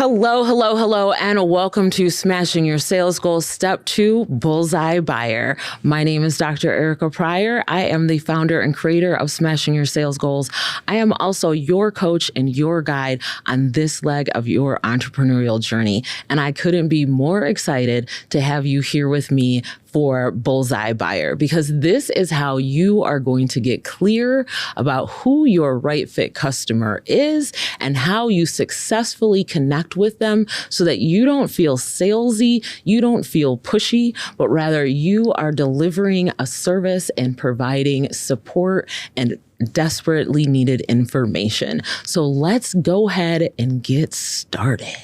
Hello, hello, hello, and welcome to Smashing Your Sales Goals, Step 2, Bullseye Buyer. My name is Dr. Erica Pryor. I am the founder and creator of Smashing Your Sales Goals. I am also your coach and your guide on this leg of your entrepreneurial journey. And I couldn't be more excited to have you here with me for Bullseye Buyer, because this is how you are going to get clear about who your right fit customer is and how you successfully connect with them so that you don't feel salesy, you don't feel pushy, but rather you are delivering a service and providing support and desperately needed information. So let's go ahead and get started.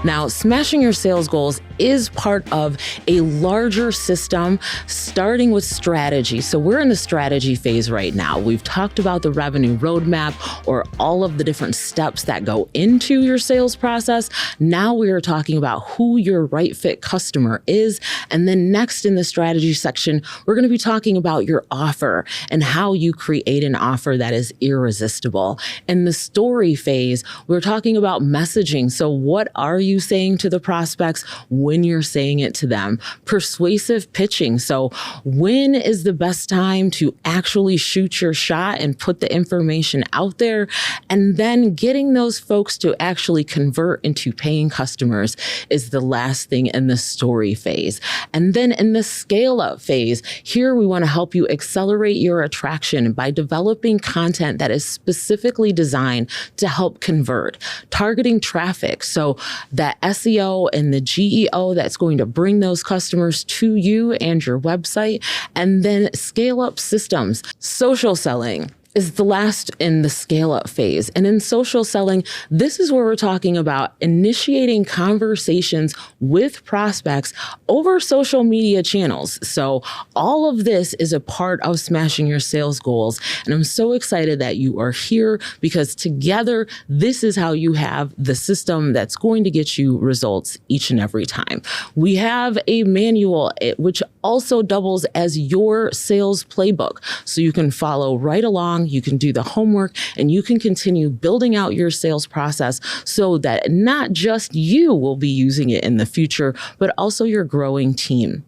Now, Smashing Your Sales Goals is part of a larger system starting with strategy. So we're in the strategy phase right now. We've talked about the revenue roadmap or all of the different steps that go into your sales process. Now we are talking about who your right fit customer is. And then next in the strategy section, we're going to be talking about your offer and how you create an offer that is irresistible. In the story phase, we're talking about messaging. So what are you saying to the prospects when you're saying it to them? Persuasive pitching. So when is the best time to actually shoot your shot and put the information out there? And then getting those folks to actually convert into paying customers is the last thing in the story phase. And then in the scale up phase, here we want to help you accelerate your attraction by developing content that is specifically designed to help convert, targeting traffic. So that SEO and the GEO that's going to bring those customers to you and your website, and then scale up systems. Social selling is the last in the scale up phase. And in social selling, this is where we're talking about initiating conversations with prospects over social media channels. So all of this is a part of Smashing Your Sales Goals. And I'm so excited that you are here because together, this is how you have the system that's going to get you results each and every time. We have a manual, which also doubles as your sales playbook. So you can follow right along. You can do the homework and you can continue building out your sales process so that not just you will be using it in the future, but also your growing team.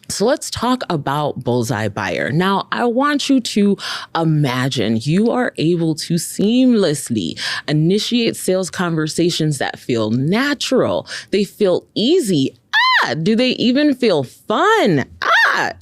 So let's talk about Bullseye Buyer. Now, I want you to imagine you are able to seamlessly initiate sales conversations that feel natural. They feel easy. Do they even feel fun?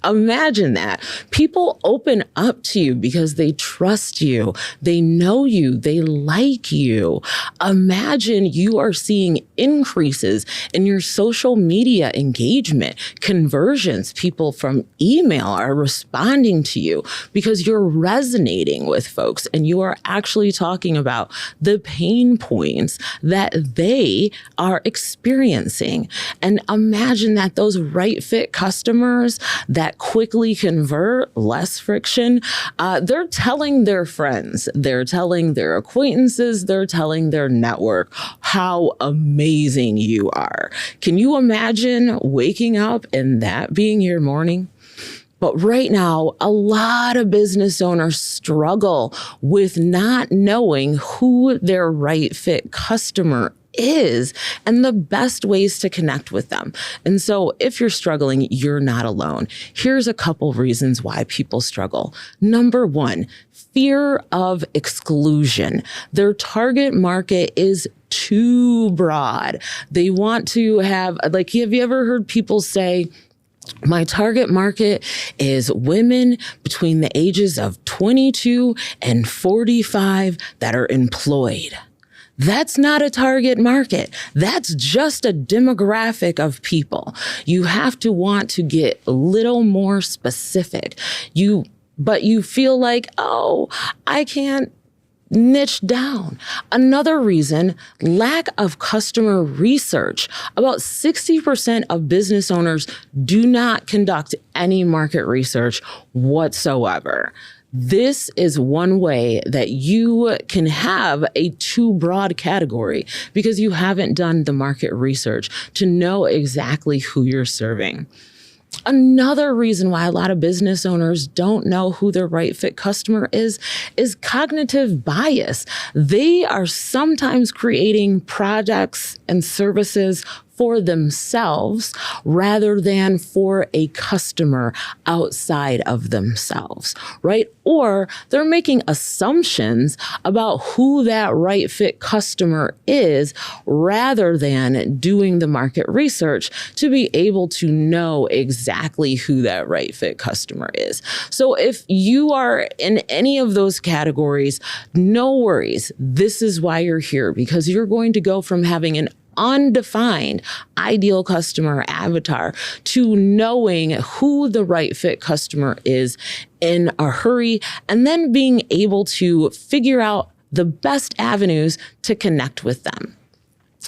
Imagine that. People open up to you because they trust you. They know you. They like you. Imagine you are seeing increases in your social media engagement, conversions. People from email are responding to you because you're resonating with folks and you are actually talking about the pain points that they are experiencing. And imagine that those right fit customers that quickly convert, less friction, they're telling their friends, they're telling their acquaintances, they're telling their network how amazing you are. Can you imagine waking up and that being your morning? But right now, a lot of business owners struggle with not knowing who their right fit customer is and the best ways to connect with them. And so if you're struggling, you're not alone. Here's a couple reasons why people struggle. Number one, fear of exclusion. Their target market is too broad. They want to have, have you ever heard people say, my target market is women between the ages of 22 and 45 that are employed? That's not a target market. That's just a demographic of people. You have to want to get a little more specific. But you feel like, oh, I can't niche down. Another reason, lack of customer research. About 60% of business owners do not conduct any market research whatsoever. This is one way that you can have a too broad category because you haven't done the market research to know exactly who you're serving. Another reason why a lot of business owners don't know who their right fit customer is cognitive bias. They are sometimes creating products and services for themselves rather than for a customer outside of themselves, right? Or they're making assumptions about who that right fit customer is rather than doing the market research to be able to know exactly who that right fit customer is. So if you are in any of those categories, no worries. This is why you're here, because you're going to go from having an undefined ideal customer avatar to knowing who the right fit customer is in a hurry, and then being able to figure out the best avenues to connect with them.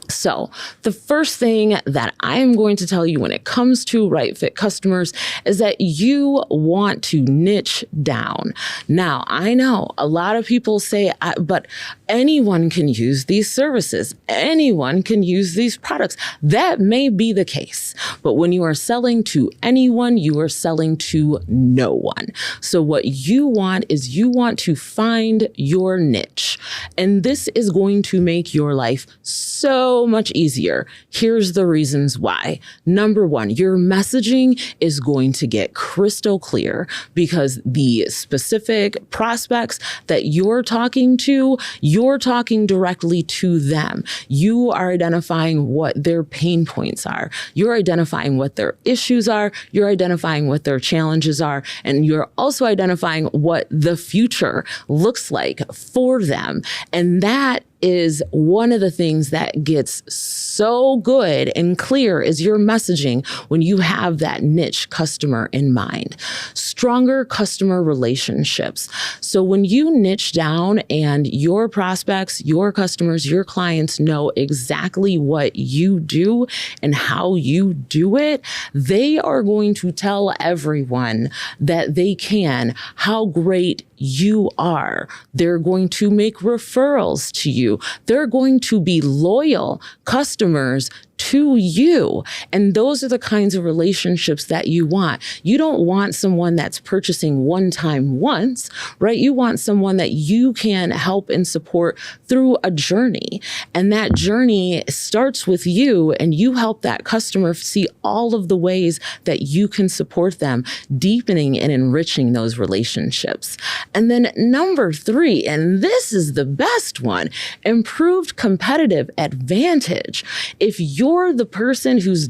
So the first thing that I'm going to tell you when it comes to right fit customers is that you want to niche down. Now, I know a lot of people say, but anyone can use these services. Anyone can use these products. That may be the case. But when you are selling to anyone, you are selling to no one. So what you want is you want to find your niche. And this is going to make your life so much easier. Here's the reasons why. Number one, your messaging is going to get crystal clear because the specific prospects that you're talking to, you're talking directly to them. You are identifying what their pain points are. You're identifying what their issues are. You're identifying what their challenges are. And you're also identifying what the future looks like for them. And that is one of the things that gets so good and clear is your messaging when you have that niche customer in mind. Stronger customer relationships. So when you niche down and your prospects, your customers, your clients know exactly what you do and how you do it, they are going to tell everyone that they can how great you are. They're going to make referrals to you. They're going to be loyal customers to you. And those are the kinds of relationships that you want. You don't want someone that's purchasing one time once, right? You want someone that you can help and support through a journey. And that journey starts with you, and you help that customer see all of the ways that you can support them, deepening and enriching those relationships. And then number three, and this is the best one, improved competitive advantage. If you're the person who's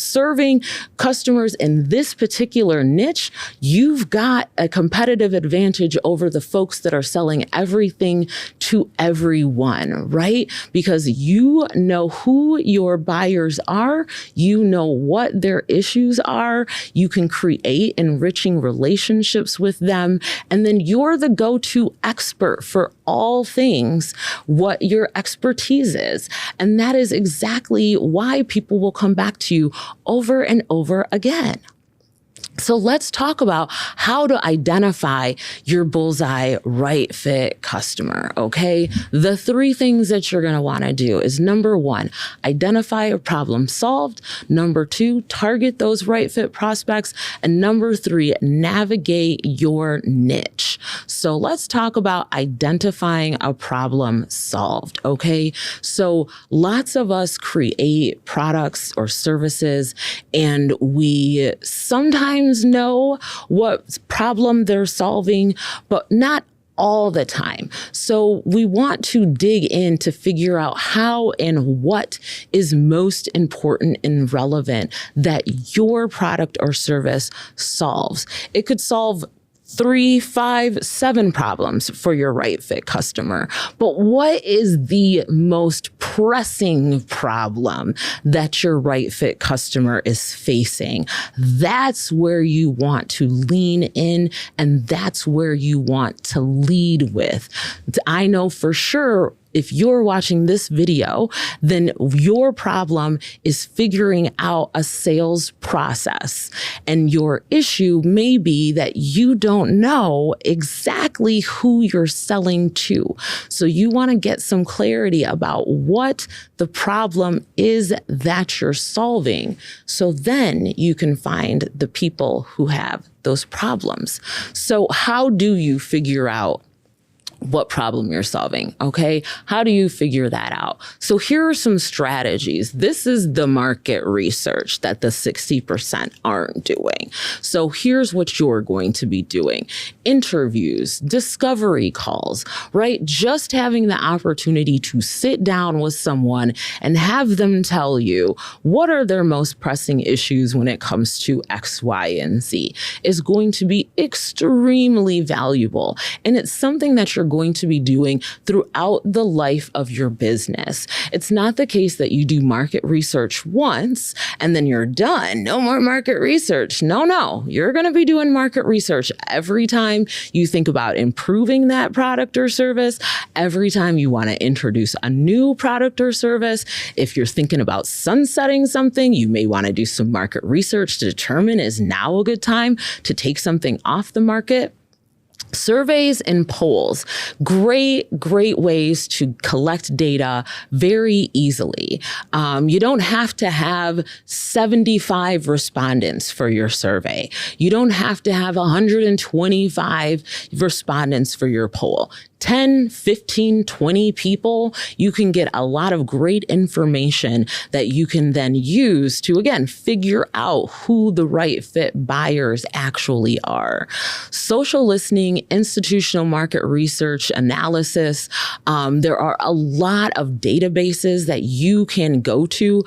serving customers in this particular niche, you've got a competitive advantage over the folks that are selling everything to everyone, right? Because you know who your buyers are, you know what their issues are, you can create enriching relationships with them, and then you're the go-to expert for all things what your expertise is. And that is exactly why people will come back to you over and over again. So let's talk about how to identify your bullseye right fit customer, okay? The three things that you're going to want to do is number one, identify a problem solved. Number two, target those right fit prospects. And number three, navigate your niche. So let's talk about identifying a problem solved, okay? So lots of us create products or services, and we sometimes know what problem they're solving, but not all the time. So we want to dig in to figure out how and what is most important and relevant that your product or service solves. It could solve 3, 5, 7 problems for your right fit customer. But what is the most pressing problem that your right fit customer is facing? That's where you want to lean in, and that's where you want to lead with. I know for sure if you're watching this video, then your problem is figuring out a sales process. And your issue may be that you don't know exactly who you're selling to. So you want to get some clarity about what the problem is that you're solving. So then you can find the people who have those problems. So how do you figure out what problem you're solving? Okay. How do you figure that out? So here are some strategies. This is the market research that the 60% aren't doing. So here's what you're going to be doing. Interviews, discovery calls, right? Just having the opportunity to sit down with someone and have them tell you what are their most pressing issues when it comes to X, Y, and Z is going to be extremely valuable. And it's something that you're going to be doing throughout the life of your business. It's not the case that you do market research once and then you're done. No more market research. No. You're going to be doing market research every time you think about improving that product or service, every time you want to introduce a new product or service. If you're thinking about sunsetting something, you may want to do some market research to determine is now a good time to take something off the market. Surveys and polls, great ways to collect data very easily. You don't have to have 75 respondents for your survey. You don't have to have 125 respondents for your poll. 10, 15, 20 people, you can get a lot of great information that you can then use to, again, figure out who the right fit buyers actually are. Social listening, institutional market research, analysis. There are a lot of databases that you can go to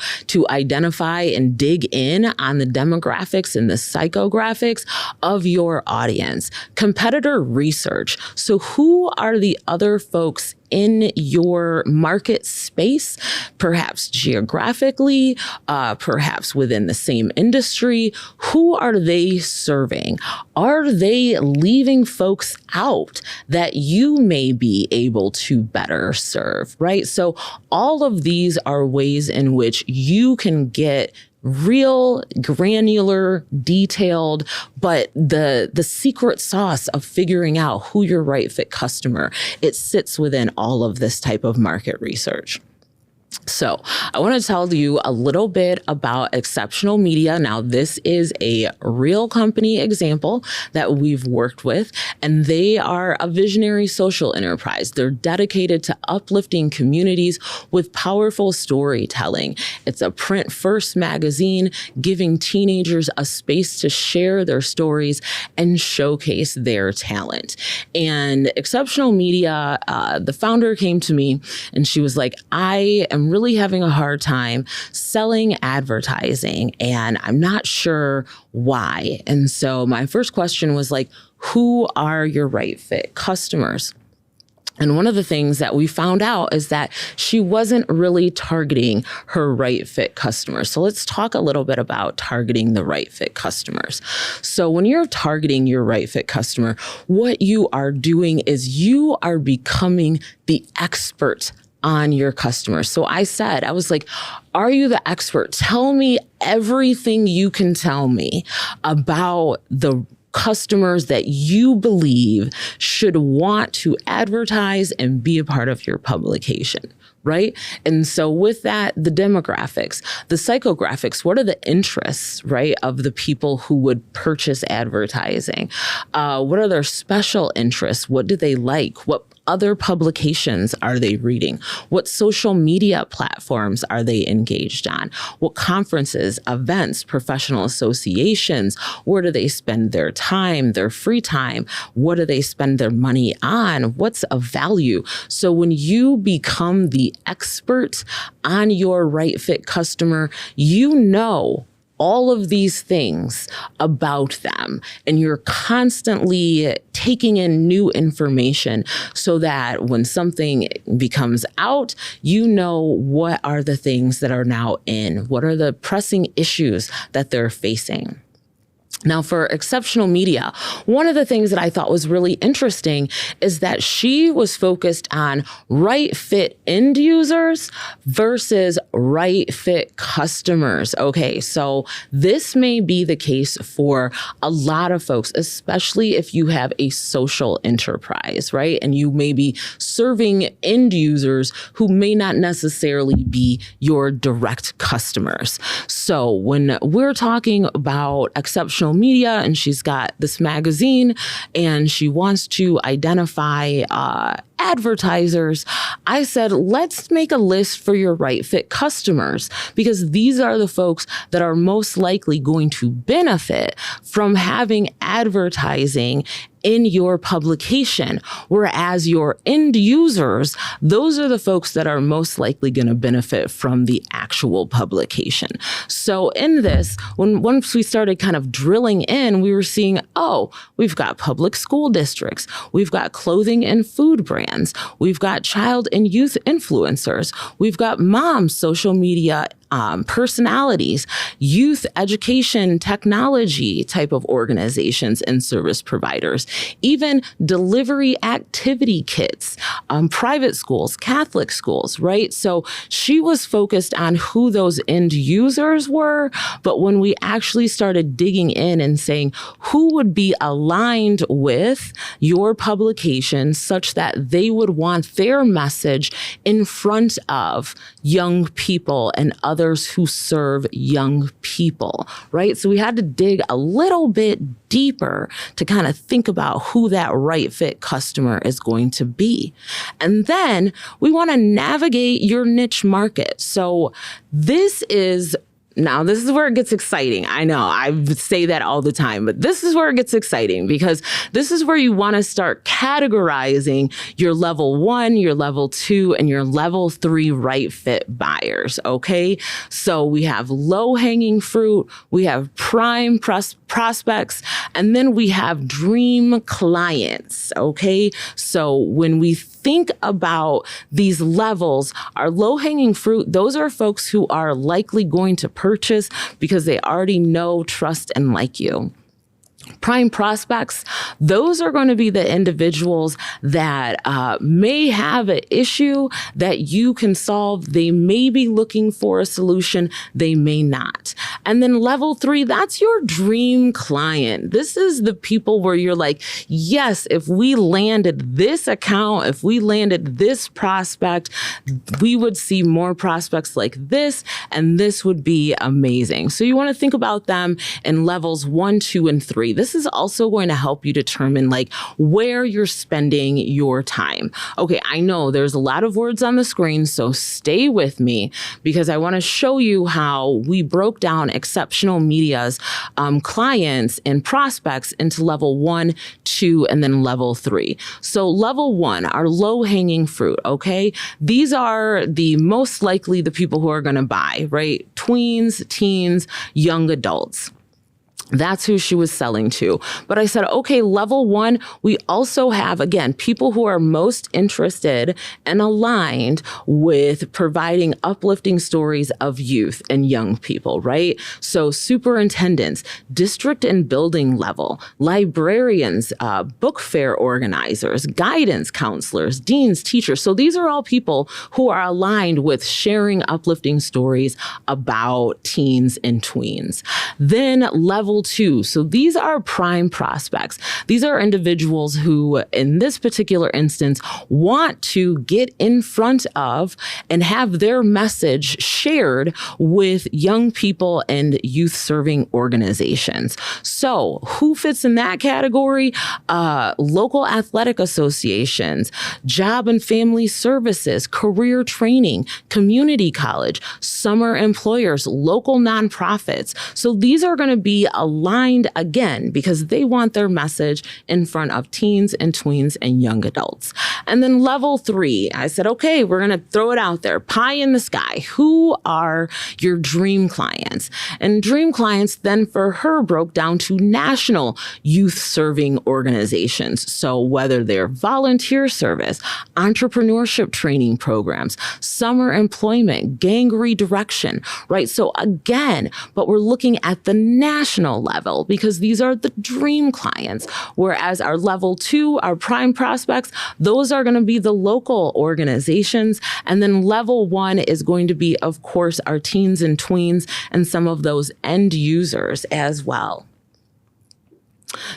identify and dig in on the demographics and the psychographics of your audience. Competitor research. So who are the other folks in your market space, perhaps geographically, perhaps within the same industry? Who are they serving? Are they leaving folks out that you may be able to better serve, right? So all of these are ways in which you can get real, granular, detailed, but the secret sauce of figuring out who your right fit customer, it sits within all of this type of market research. So I want to tell you a little bit about Exceptional Media. Now, this is a real company example that we've worked with, and they are a visionary social enterprise. They're dedicated to uplifting communities with powerful storytelling. It's a print-first magazine, giving teenagers a space to share their stories and showcase their talent. And Exceptional Media, the founder came to me and she was like, I am really having a hard time selling advertising and I'm not sure why. And so my first question was like, who are your right fit customers? And one of the things that we found out is that she wasn't really targeting her right fit customers. So let's talk a little bit about targeting the right fit customers. So when you're targeting your right fit customer, what you are doing is you are becoming the expert on your customers. So I was like, are you the expert? Tell me everything you can tell me about the customers that you believe should want to advertise and be a part of your publication, right? And so with that, the demographics, the psychographics, what are the interests, right, of the people who would purchase advertising? What are their special interests? What do they like? What other publications are they reading? What social media platforms are they engaged on? What conferences, events, professional associations? Where do they spend their time, their free time? What do they spend their money on? What's of value? So when you become the expert on your right fit customer, you know all of these things about them, and you're constantly taking in new information so that when something becomes out, you know what are the things that are now in, what are the pressing issues that they're facing. Now, for exceptional media, one of the things that I thought was really interesting is that she was focused on right fit end users versus right fit customers. Okay, so this may be the case for a lot of folks, especially if you have a social enterprise, right? And you may be serving end users who may not necessarily be your direct customers. So when we're talking about exceptional media and she's got this magazine and she wants to identify advertisers, I said, let's make a list for your right fit customers, because these are the folks that are most likely going to benefit from having advertising in your publication. Whereas your end users, those are the folks that are most likely going to benefit from the actual publication. So in this, once we started kind of drilling in, we were seeing, oh, we've got public school districts, we've got clothing and food brands, we've got child and youth influencers, we've got moms, social media personalities, youth education, technology type of organizations and service providers, even delivery activity kits, private schools, Catholic schools, right? So she was focused on who those end users were. But when we actually started digging in and saying who would be aligned with your publication such that they would want their message in front of young people and others who serve young people, right? So we had to dig a little bit deeper to kind of think about who that right fit customer is going to be. And then we want to navigate your niche market. So this is where it gets exciting. I know I say that all the time, but this is where it gets exciting, because this is where you want to start categorizing your level 1, your level 2, and your level 3 right fit buyers. Okay. So we have low hanging fruit, we have prime prospects, and then we have dream clients. Okay. So when we think about these levels, our low hanging fruit, those are folks who are likely going to purchase because they already know, trust, and like you. Prime prospects, those are going to be the individuals that may have an issue that you can solve. They may be looking for a solution. They may not. And then level 3, that's your dream client. This is the people where you're like, yes, if we landed this account, if we landed this prospect, we would see more prospects like this, and this would be amazing. So you want to think about them in levels 1, 2, and 3. This is also going to help you determine like where you're spending your time. Okay, I know there's a lot of words on the screen, so stay with me because I want to show you how we broke down exceptional media's clients and prospects into level 1, 2, and then level 3. So level 1, our low hanging fruit, okay? These are the most likely the people who are going to buy, right? Tweens, teens, young adults. That's who she was selling to. But I said, okay, level 1, we also have, again, people who are most interested and aligned with providing uplifting stories of youth and young people, right? So superintendents, district and building level, librarians, book fair organizers, guidance counselors, deans, teachers. So these are all people who are aligned with sharing uplifting stories about teens and tweens. Then level 2. So these are prime prospects. These are individuals who, in this particular instance, want to get in front of and have their message shared with young people and youth serving organizations. So who fits in that category? Local athletic associations, job and family services, career training, community college, summer employers, local nonprofits. So these are going to be aligned again because they want their message in front of teens and tweens and young adults. And then level 3, I said, okay, we're going to throw it out there. Pie in the sky. Who are your dream clients? And dream clients then for her broke down to national youth serving organizations. So whether they're volunteer service, entrepreneurship training programs, summer employment, gang redirection, right? So again, but we're looking at the national level because these are the dream clients. Whereas our level 2, our prime prospects, those are going to be the local organizations. And then level 1 is going to be, of course, our teens and tweens and some of those end users as well.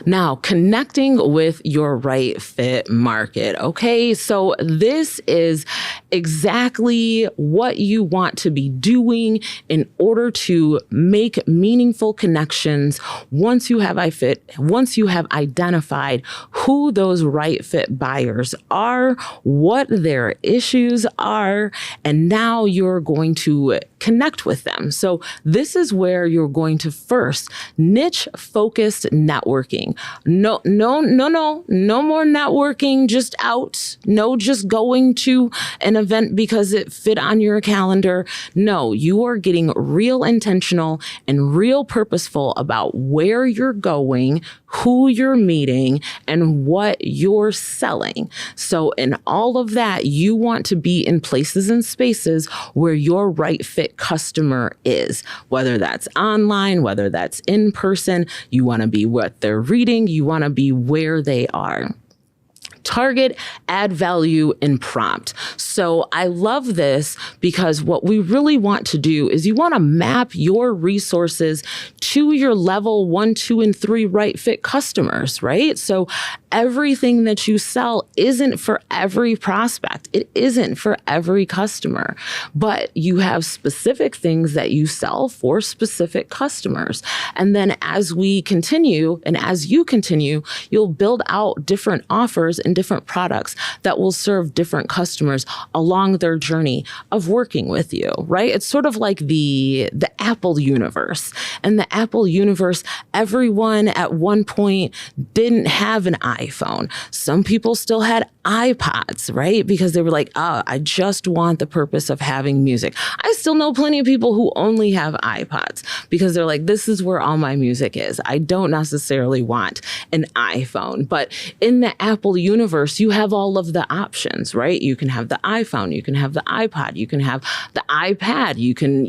Now, connecting with your right fit market. Okay, so this is exactly what you want to be doing in order to make meaningful connections once you have identified who those right fit buyers are, what their issues are, and now you're going to connect with them. So this is where you're going to first niche focused networking. No more networking just out. No, just going to an event because it fit on your calendar. No, you are getting real intentional and real purposeful about where you're going, who you're meeting, and what you're selling. So in all of that, you want to be in places and spaces where your right fit customer is, whether that's online, whether that's in person. You want to be what they're reading. You want to be where they are. Target, add value, and prompt. So I love this because what we really want to do is you want to map your resources to your level 1, 2, and 3 right fit customers, right? So everything that you sell isn't for every prospect. It isn't for every customer, but you have specific things that you sell for specific customers. And then as we continue and as you continue, you'll build out different offers and different products that will serve different customers along their journey of working with you, right? It's sort of like the Apple universe. And the Apple universe, everyone at one point didn't have an iPhone. Some people still had iPods, right? Because they were like, oh, I just want the purpose of having music. I still know plenty of people who only have iPods because they're like, this is where all my music is. I don't necessarily want an iPhone. But in the Apple universe, you have all of the options, right? You can have the iPhone, you can have the iPod, you can have the iPad, you can,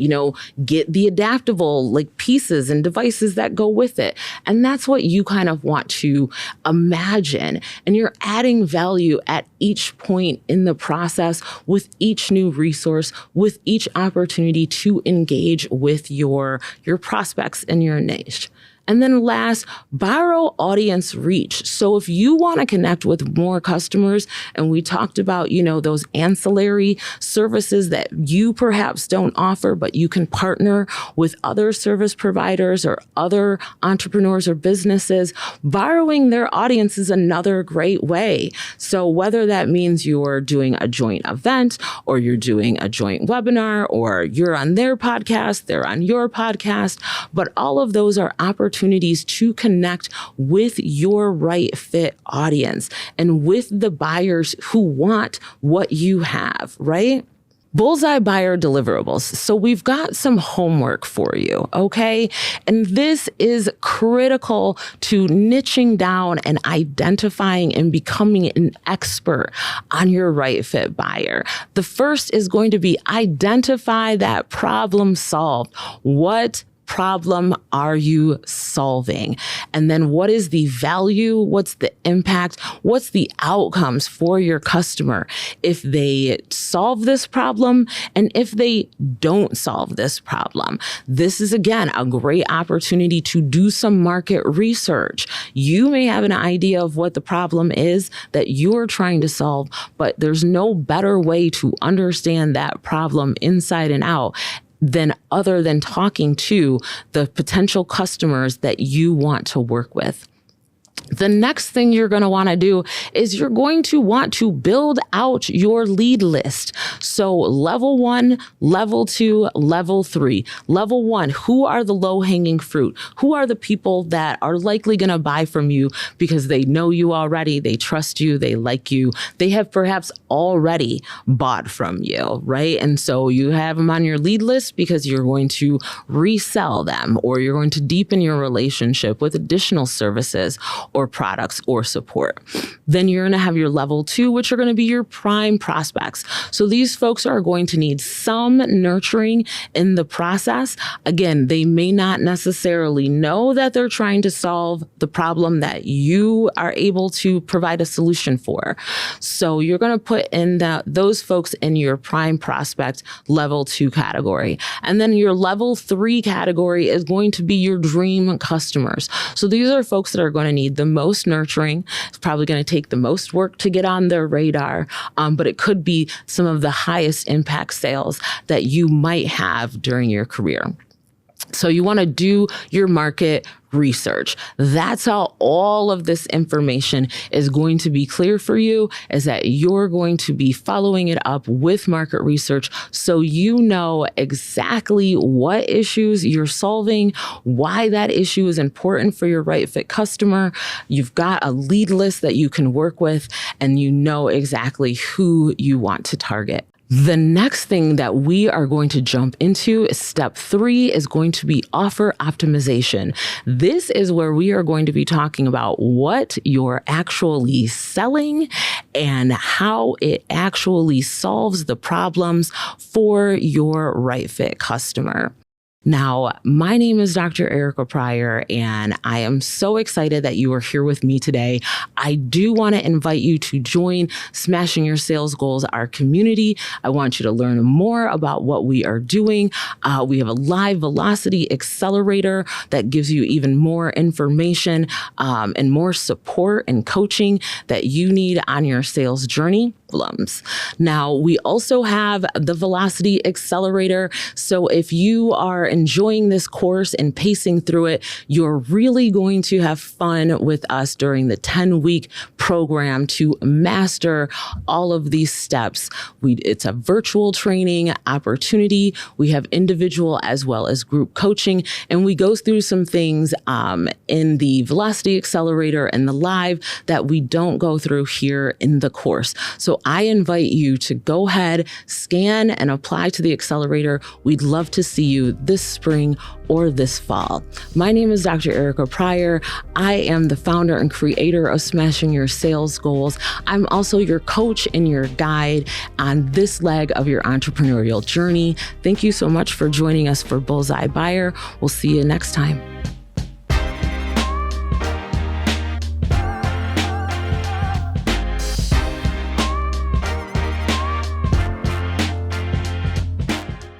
get the adaptable like pieces and devices that go with it. And that's what you kind of want to imagine. And you're adding value at each point in the process with each new resource, with each opportunity to engage with your prospects and your niche. And then last, borrow audience reach. So if you want to connect with more customers, and we talked about, those ancillary services that you perhaps don't offer, but you can partner with other service providers or other entrepreneurs or businesses, borrowing their audience is another great way. So whether that means you're doing a joint event or you're doing a joint webinar or you're on their podcast, they're on your podcast, but all of those are opportunities to connect with your right fit audience and with the buyers who want what you have, right? Bullseye Buyer deliverables. So we've got some homework for you, okay? And this is critical to niching down and identifying and becoming an expert on your right fit buyer. The first is going to be identify that problem solved. What problem are you solving? And then what is the value? What's the impact? What's the outcomes for your customer if they solve this problem and if they don't solve this problem? This is, again, a great opportunity to do some market research. You may have an idea of what the problem is that you're trying to solve, but there's no better way to understand that problem inside and out other than talking to the potential customers that you want to work with. The next thing you're going to want to do is you're going to want to build out your lead list. So level 1, level 2, level 3. Level 1, who are the low-hanging fruit? Who are the people that are likely going to buy from you because they know you already, they trust you, they like you, they have perhaps already bought from you, right? And so you have them on your lead list because you're going to resell them, or you're going to deepen your relationship with additional services or products or support. Then you're going to have your level 2, which are going to be your prime prospects. So these folks are going to need some nurturing in the process. Again, they may not necessarily know that they're trying to solve the problem that you are able to provide a solution for. So you're going to put in those folks in your prime prospect level 2 category. And then your level 3 category is going to be your dream customers. So these are folks that are going to need the most nurturing. It's probably going to take the most work to get on their radar, but it could be some of the highest impact sales that you might have during your career. So you want to do your market research. That's how all of this information is going to be clear for you, is that you're going to be following it up with market research so you know exactly what issues you're solving, why that issue is important for your right fit customer. You've got a lead list that you can work with, and you know exactly who you want to target. The next thing that we are going to jump into is step 3 is going to be offer optimization. This is where we are going to be talking about what you're actually selling and how it actually solves the problems for your right fit customer. Now, my name is Dr. Erica Pryor, and I am so excited that you are here with me today. I do want to invite you to join Smashing Your Sales Goals, our community. I want you to learn more about what we are doing. We have a live velocity accelerator that gives you even more information and more support and coaching that you need on your sales journey. Now, we also have the Velocity Accelerator. So if you are enjoying this course and pacing through it, you're really going to have fun with us during the 10-week program to master all of these steps. It's a virtual training opportunity. We have individual as well as group coaching, and we go through some things in the Velocity Accelerator and the live that we don't go through here in the course. So I invite you to go ahead, scan, and apply to the accelerator. We'd love to see you this spring or this fall. My name is Dr. Erica Pryor. I am the founder and creator of Smashing Your Sales Goals. I'm also your coach and your guide on this leg of your entrepreneurial journey. Thank you so much for joining us for Bullseye Buyer. We'll see you next time.